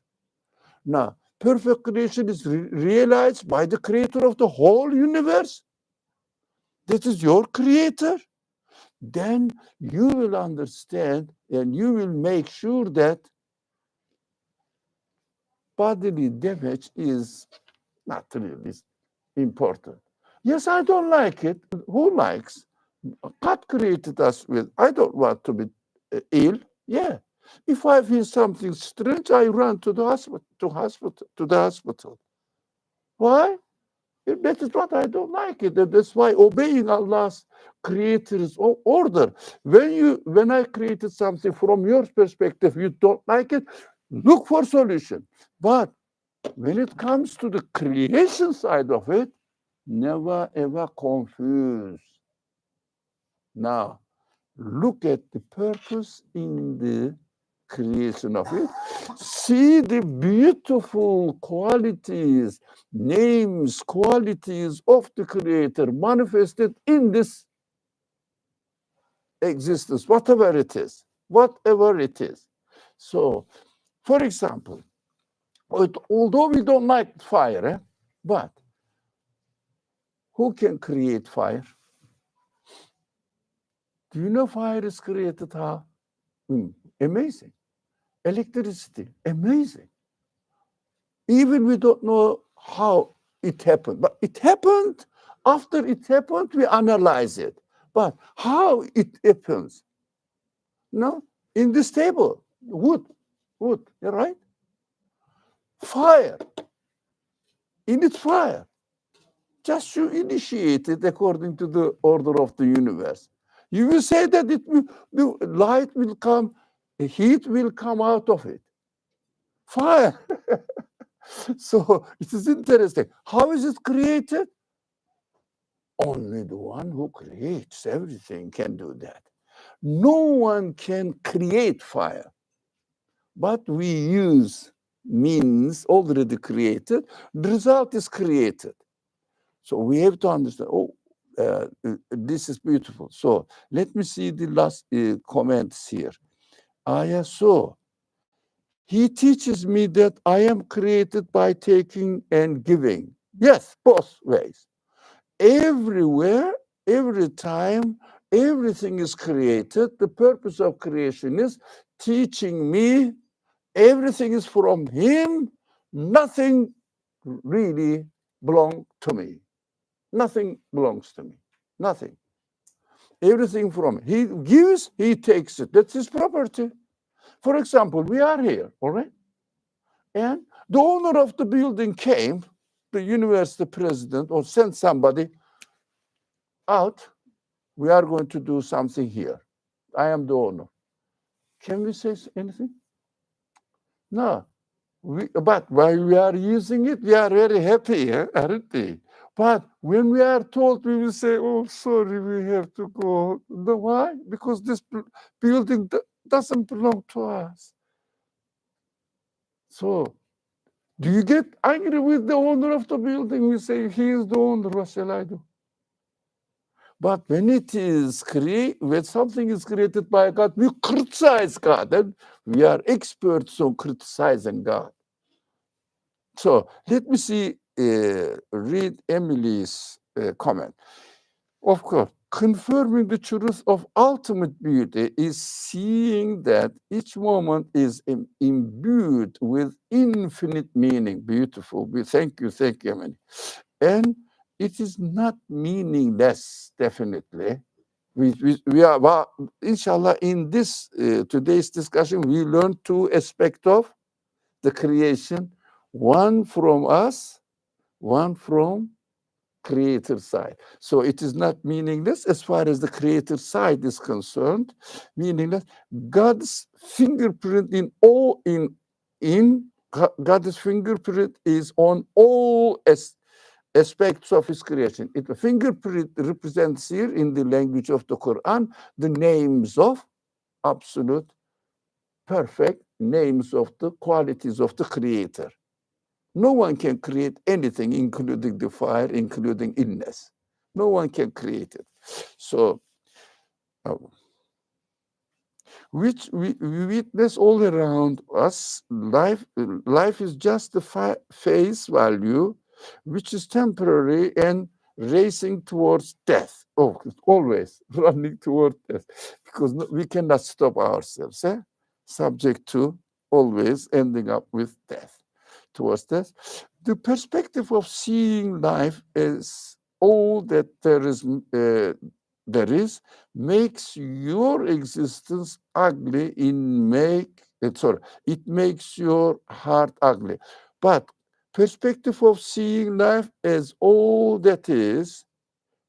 Now, perfect creation is realized by the Creator of the whole universe. That is your Creator. Then you will understand and you will make sure that bodily damage is not really important. Yes, I don't like it. Who likes? God created us with, I don't want to be ill. Yeah. If I feel something strange, I run to the hospital. Why? That is what I don't like it. That's why obeying Allah's Creator's order. When I created something from your perspective, you don't like it, look for solution. But when it comes to the creation side of it, never ever confuse. Now, look at the purpose in the creation of it. See the beautiful qualities, names, qualities of the Creator manifested in this existence, whatever it is, whatever it is. So, for example, although we don't like fire, but who can create fire? Do you know fire is created how? Amazing. Electricity, amazing. Even we don't know how it happened, but it happened. After it happened, we analyze it. But how it happens? No, in this table, wood, you're right? Fire, in its fire. Just you initiate it according to the order of the universe. You will say that the light will come, the heat will come out of it. Fire. So it is interesting. How is it created? Only the one who creates everything can do that. No one can create fire, but we use means already created. The result is created. So we have to understand, this is beautiful. So let me see the last comments here. So he teaches me that I am created by taking and giving. Yes, both ways. Everywhere, every time, everything is created. The purpose of creation is teaching me everything is from him. Nothing really belongs to me. Nothing belongs to me. Nothing. Everything from him. He gives, he takes it. That's his property. For example, we are here, all right? And the owner of the building came, the university president, or sent somebody out. We are going to do something here. I am the owner. Can we say anything? No. But while we are using it, we are very happy, aren't we? But when we are told, we will say, oh, sorry, we have to go. Why? Because this building doesn't belong to us. So, do you get angry with the owner of the building? We say, he is the owner, what shall I do? But when it is when something is created by God, we criticize God, and we are experts on criticizing God. So let me see, read Emily's comment. Of course, confirming the truth of ultimate beauty is seeing that each moment is imbued with infinite meaning. Beautiful. Thank you, Emily. And it is not meaningless, definitely. We are, well, inshallah, in this today's discussion, we learn two aspects of the creation, one from us, one from creator side. So it is not meaningless as far as the creator side is concerned. Meaningless. God's fingerprint God's fingerprint is on all aspects of his creation. The fingerprint represents here in the language of the Quran the names of absolute, perfect names of the qualities of the creator. No one can create anything, including the fire, including illness. No one can create it. So, which we witness all around us, life is just the face value, which is temporary and racing towards death. Oh, always running toward death, because we cannot stop ourselves, subject to always ending up with death. Towards death, the perspective of seeing life as all that there is makes your existence ugly. It makes your heart ugly. But perspective of seeing life as all that is,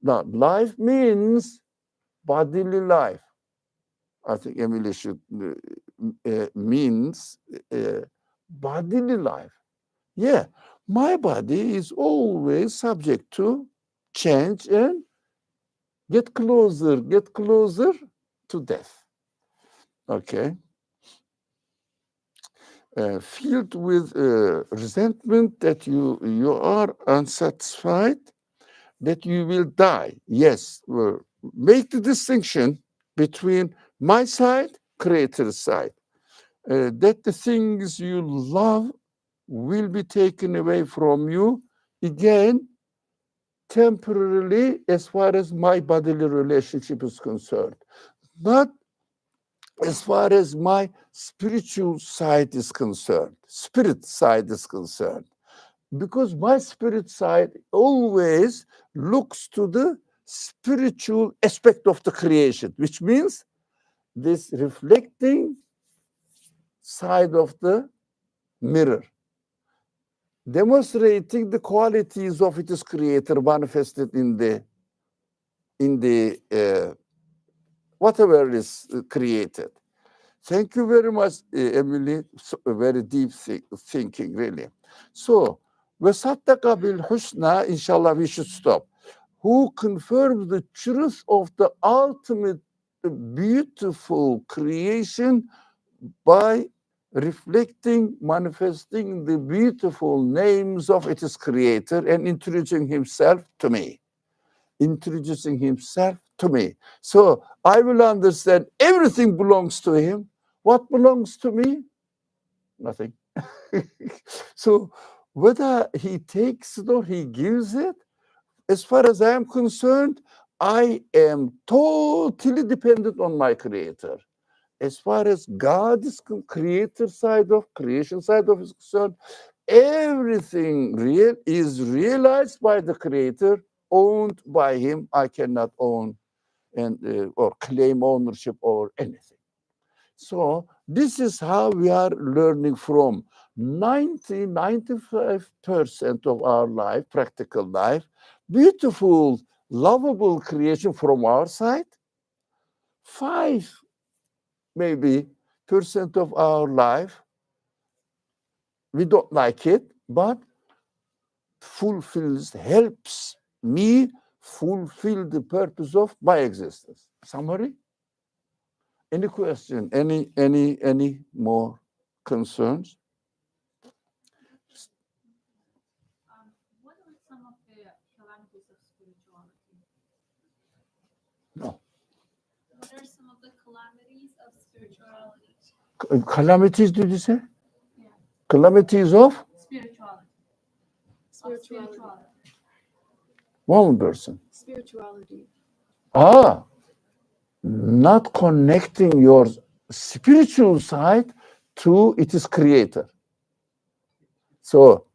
now life means bodily life. I think Emily should means bodily life. Yeah, my body is always subject to change and get closer to death. Okay. Filled with resentment that you are unsatisfied, that you will die. Yes, make the distinction between my side, creator's side. That the things you love will be taken away from you again temporarily as far as my bodily relationship is concerned, not as far as my spiritual side is concerned, spirit side is concerned. Because my spirit side always looks to the spiritual aspect of the creation, which means this reflecting side of the mirror, demonstrating the qualities of its creator manifested in the whatever is created. Thank you very much, Emily. Very deep thinking, really. So, وَصَدَّقَ بِالْحُسْنَى, inshallah, we should stop. Who confirms the truth of the ultimate beautiful creation by reflecting, manifesting the beautiful names of its creator and introducing himself to me. So I will understand everything belongs to him. What belongs to me? Nothing. So whether he takes it or he gives it, as far as I am concerned, I am totally dependent on my creator. As far as God is creation side of is concerned, everything real is realized by the creator, owned by him. I cannot own and or claim ownership over anything. So this is how we are learning from 95% of our life, practical life, beautiful, lovable creation from our side. 5% maybe of our life, we don't like it, but helps me fulfill the purpose of my existence. Summary? Any question? Any more concerns? What are some of the calamities of spirituality? No. What are some of the calamities of spirituality? Calamities, did you say? Yeah. Calamities of? Spirituality. Spirituality. One person. Spirituality. Not connecting your spiritual side to its creator. So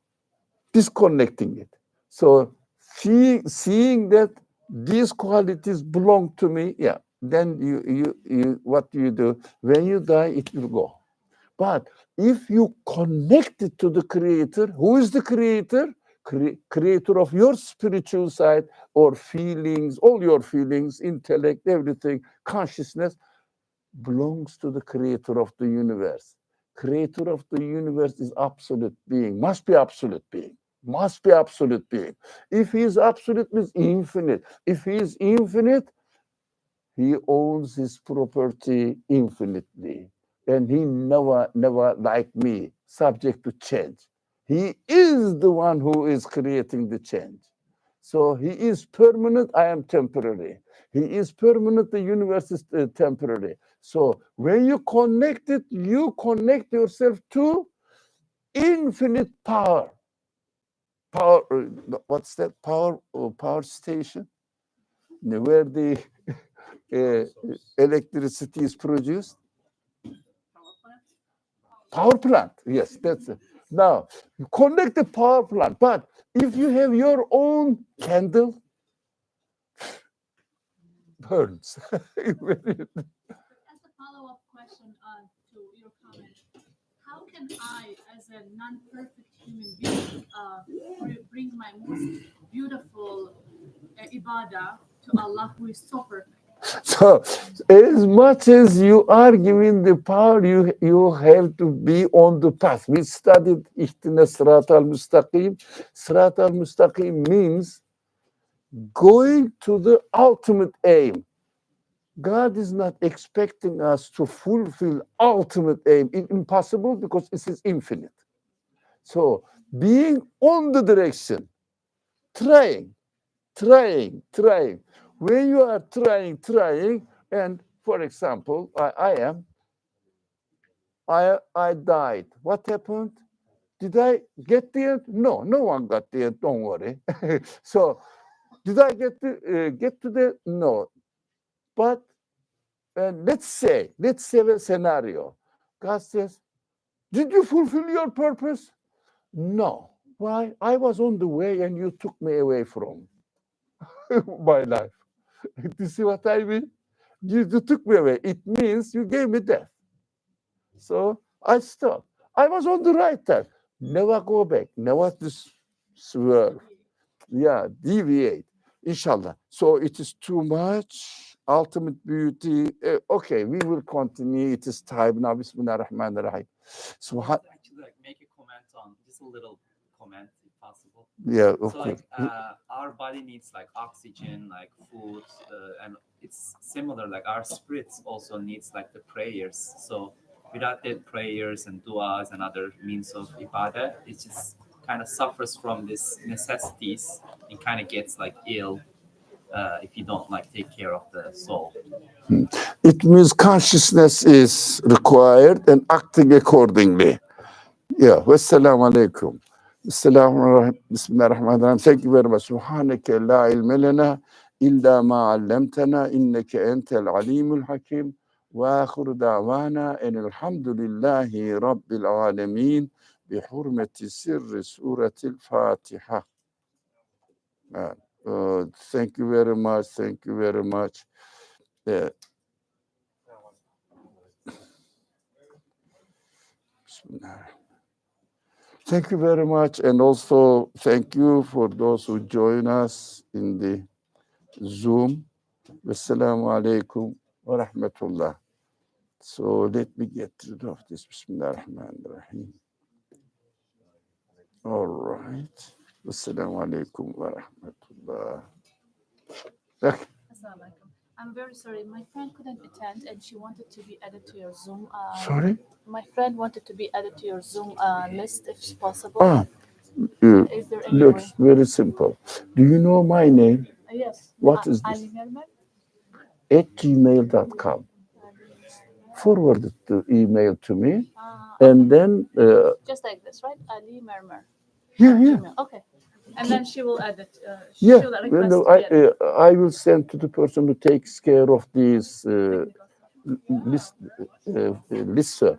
disconnecting it. So seeing that these qualities belong to me, yeah, then you what you do, when you die, it will go. But if you connect it to the creator, who is the creator? Creator of your spiritual side or feelings, all your feelings, intellect, everything, consciousness belongs to the creator of the universe. Creator of the universe is absolute being, must be absolute being. If he is absolute, means infinite. If he is infinite, he owns his property infinitely. And he never, like me, subject to change. He is the one who is creating the change. So he is permanent, I am temporary. He is permanent, the universe is temporary. So when you connect it, you connect yourself to infinite power. What's that? Power station? Where the electricity is produced? Power plant. Yes, that's it. Now, you connect the power plant, but if you have your own candle, burns. As a follow-up question to your comment, how can I, as a non-perfect human being, bring my most beautiful ibadah to Allah, who is so perfect? So as much as you are given the power, you have to be on the path. We studied ihdina sıratal mustaqim. Sıratal mustaqim means going to the ultimate aim. God is not expecting us to fulfill ultimate aim. It's impossible because it is infinite. So being on the direction, trying. When you are trying, and for example, I died. What happened? Did I get the end? No one got the end. Don't worry. So, did I get to the? No. But let's say a scenario. God says, "Did you fulfill your purpose?" No. Why? I was on the way, and you took me away from my life. You see what I mean? You took me away. It means you gave me death. So I stopped. I was on the right track. Never go back. Never swerve. Yeah, deviate. Inshallah. So it is too much. Ultimate beauty. Okay, we will continue. It is time now. Bismillah ar-Rahman ar-Rahim. So, I want to actually like make a comment on just a little comment if possible. yeah, of So course. like our body needs like oxygen, like food, and it's similar. Like our spirits also needs like the prayers. So without the prayers and du'as and other means of ibadah, it just kind of suffers from these necessities and kind of gets like ill if you don't like take care of the soul. It means consciousness is required and acting accordingly. Yeah. Wassalamu alaikum. Bismillah ar-Rahman ar-Rahim. Thank you very much. Subhanaka la ilma lana illa ma 'allamtana innaka antal alimul hakim. Wa akhiru da'wana and alhamdulillahi rabbil alamin bi hurmati sirri surati al-Fatiha. Thank you very much. Thank you very much. Thank you very much. And also thank you for those who join us in the Zoom. Wassalamu alaikum wa rahmatullah. So let me get rid of this. Bismillah ar-Rahman ar-Rahim. All right. Wassalamu alaikum wa rahmatullah. Assalamualaikum. I'm very sorry. My friend couldn't attend, and she wanted to be added to your Zoom. Sorry? My friend wanted to be added to your Zoom list, if possible. Is there any way? Looks very simple. Do you know my name? Yes. What is this? Ali Mermer? At gmail.com. Forward the email to me, Okay. and then Just like this, right? Ali Mermer. yeah. Gmail. Okay. And then she will add it. Yeah, She'll request well, to be added. I will send to the person who takes care of these Technical stuff. list serve.